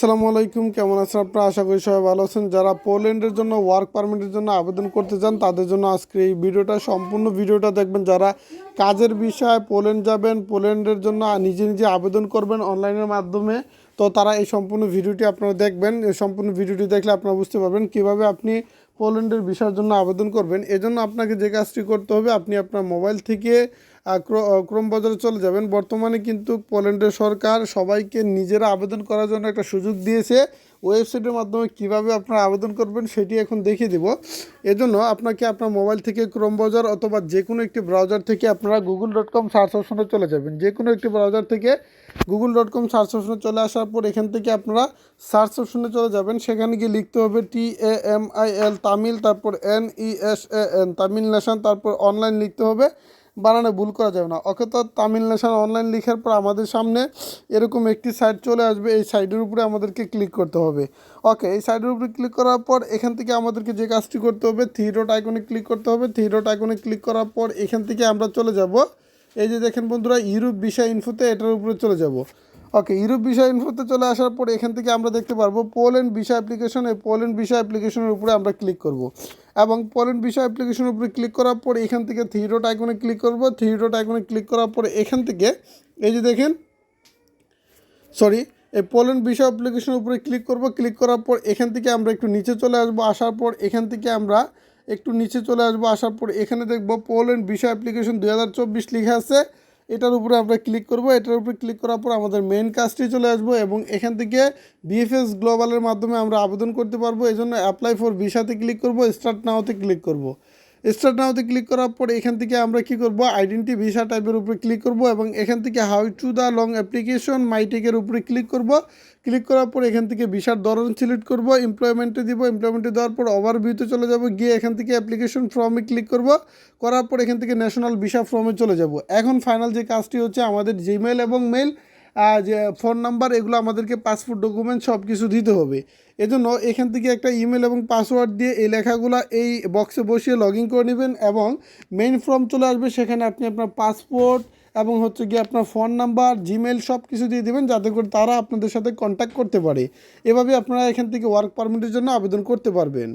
আসসালামু আলাইকুম, কেমন আছেন আপনারা? আশা করি সবাই ভালো আছেন। যারা পোল্যান্ডের জন্য ওয়ার্ক পারমিটের জন্য আবেদন করতে চান তাদের জন্য আজকে এই ভিডিওটা, সম্পূর্ণ ভিডিওটা দেখবেন। যারা কাজের বিষয়ে পোল্যান্ড যাবেন, পোল্যান্ডের জন্য নিজে নিজে আবেদন করবেন অনলাইনের মাধ্যমে, তো তারা এই সম্পূর্ণ ভিডিওটি আপনারা দেখবেন। এই সম্পূর্ণ ভিডিওটি দেখলে আপনারা বুঝতে পারবেন কীভাবে আপনি পোল্যান্ডের ভিসার জন্য আবেদন করবেন। এজন্য আপনাকে যে কাজটি করতে হবে, আপনি আপনার মোবাইল থেকে ক্রোম বাজারে চলে যাবেন। বর্তমানে কিন্তু পোল্যান্ডের সরকার সবাইকে নিজেরা আবেদন করার জন্য একটা সুযোগ দিয়েছে। ওয়েবসাইটের মাধ্যমে কিভাবে আপনারা আবেদন করবেন সেটি এখন দেখিয়ে দেব। এজন্য আপনাকে আপনার মোবাইল থেকে ক্রোম ব্রাউজার অথবা যে কোনো একটি ব্রাউজার থেকে আপনারা google.com সার্চ অপশনে চলে যাবেন। যে কোনো একটি ব্রাউজার থেকে google.com সার্চ অপশনে চলে আসার পর এখান থেকে আপনারা সার্চ অপশনে চলে যাবেন। সেখানে গিয়ে লিখতে হবে TAMIL তামিল, তারপর NESAN তামিল নেশন, তারপর অনলাইন লিখতে হবে। বানানে ভুল করা যাবে না। ওকে, তো তামিল নেশন অনলাইন লেখার পর আমাদের সামনে এরকম একটি সাইট চলে আসবে। এই সাইটের উপরে আমাদেরকে ক্লিক করতে হবে। ওকে, এই সাইটের উপরে ক্লিক করার পর এখান থেকে আমাদেরকে যে কাজটি করতে হবে, থ্রি ডট আইকনে ক্লিক করতে হবে। থ্রি ডট আইকনে ক্লিক করার পর এখান থেকে আমরা চলে যাব, এই যে দেখেন বন্ধুরা, ইউরোপ ভিসা ইনফোতে, এটার উপরে চলে যাব। ওকে, ইউরোপ ভিসা ইনফোতে চলে আসার পর এখান থেকে আমরা দেখতে পারবো পোল্যান্ড ভিসা অ্যাপ্লিকেশন। এই পোল্যান্ড ভিসা অ্যাপ্লিকেশনের উপরে আমরা ক্লিক করব এবং পোল্যান্ড ভিসা অ্যাপ্লিকেশনের উপরে ক্লিক করার পর এখান থেকে থ্রি ডট আইকনে ক্লিক করব। থ্রি ডট আইকনে ক্লিক করার পর এখান থেকে এই যে দেখেন, এই পোল্যান্ড ভিসা অ্যাপ্লিকেশনের উপরে ক্লিক করব। ক্লিক করার পর এখান থেকে আমরা একটু নিচে চলে আসব। আসার পর এখান থেকে আমরা একটু নিচে চলে আসবো। আসার পর এখানে দেখব পোল্যান্ড ভিসা অ্যাপ্লিকেশন 2024 লেখা আছে। এটার উপরে আমরা ক্লিক করব। এটার উপরে ক্লিক করার পর আমাদের মেইন কাজটি চলে আসবো এবং এখান থেকে বিএফএস গ্লোবালের মাধ্যমে আমরা আবেদন করতে পারবো। এই জন্য অ্যাপ্লাই ফর ভিসাতে ক্লিক করব, স্টার্ট নাওতে ক্লিক করব। স্টার্ট নাওতে ক্লিক করার পর এখান থেকে আমরা কি করব, আইডেন্টি ভিসা টাইপের উপরে ক্লিক করব এবং এখান থেকে how to the long application মাইটেকের উপরে ক্লিক করব। ক্লিক করার পর এখান থেকে ভিসার ধরন সিলেক্ট করব, এমপ্লয়মেন্টে দিব। এমপ্লয়মেন্টে দেওয়ার পর ওভারভিউতে চলে যাব, গিয়ে এখান থেকে অ্যাপ্লিকেশন ফর্মে ক্লিক করব। করার পর এখান থেকে ন্যাশনাল ভিসা ফর্মে চলে যাব। এখন ফাইনাল যে কাজটি হচ্ছে, আমাদের জিমেল এবং মেল, যে ফোন নাম্বার, এগুলো আমাদেরকে পাসপোর্ট ডকুমেন্ট সব কিছু দিতে হবে। এজন্য এখান থেকে একটা ইমেল এবং পাসওয়ার্ড দিয়ে এই লেখাগুলো এই বক্সে বসিয়ে লগ ইন করে নেবেন এবং মেইন ফর্ম চলে আসবে। সেখানে আপনি আপনার পাসপোর্ট এবং হচ্ছে গিয়ে আপনার ফোন নাম্বার, জিমেল সব কিছু দিয়ে দেবেন, যাতে করে তারা আপনাদের সাথে কন্ট্যাক্ট করতে পারে। এভাবে আপনারা এখান থেকে ওয়ার্ক পারমিটের জন্য আবেদন করতে পারবেন।